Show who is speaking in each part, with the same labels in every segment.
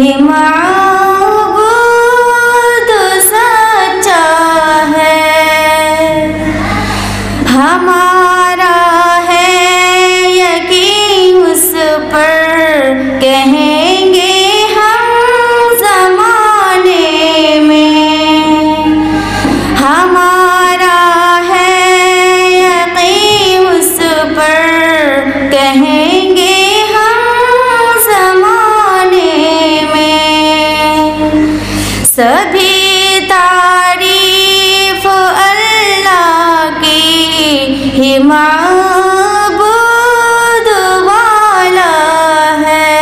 Speaker 1: ही माबूद सच्चा है। हमारा है यकीन उस पर, कहेंगे हम ज़माने में। हमारा है यकीन उस पर, कहेंगे हम ज़माने में। सभी तारीफ अल्लाह की, ही माबूद वाला है।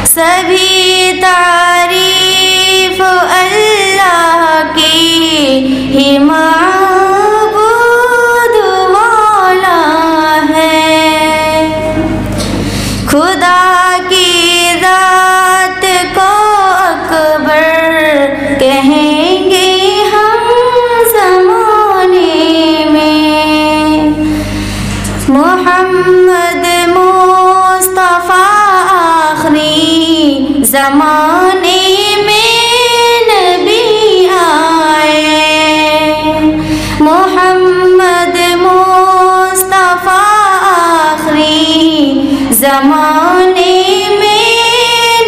Speaker 1: सभी तारीफ अल्लाह की, ही माबूद वाला है। खुदा की ज़ात को अकबर, कहेंगे हम ज़माने में। मोहम्मद मुस्तफ़ा आखिरी ज़माने में नबी आए। मोहम्मद मुस्तफ़ा आखिरी ज़माने में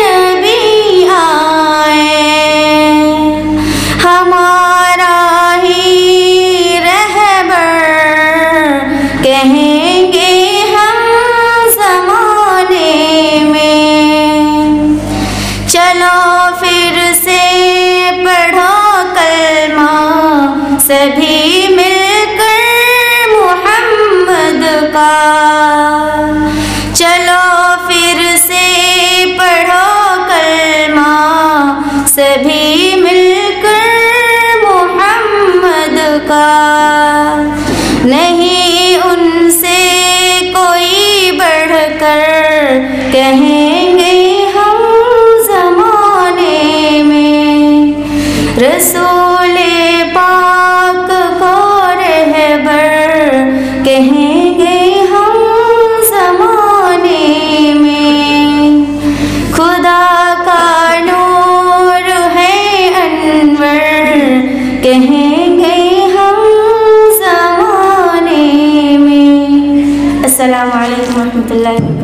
Speaker 1: नबी आए। हमारा ही रहबर, कहेंगे हम ज़माने में। चलो फिर से पढ़ो कलमा, सभी मिलकर मोहम्मद का। चलो फिर से पढ़ो कलमा, सभी मिलकर मोहम्मद का। नहीं उनसे कोई बढ़कर, कहेंगे हम ज़माने में। रसूले पाक को रहबर, कहेंगे हम ज़माने में। खुदा का नूर है अनवर, कहेंगे हम ज़माने में। अस्सलामु अलैकुम रहमतुल्लाहि।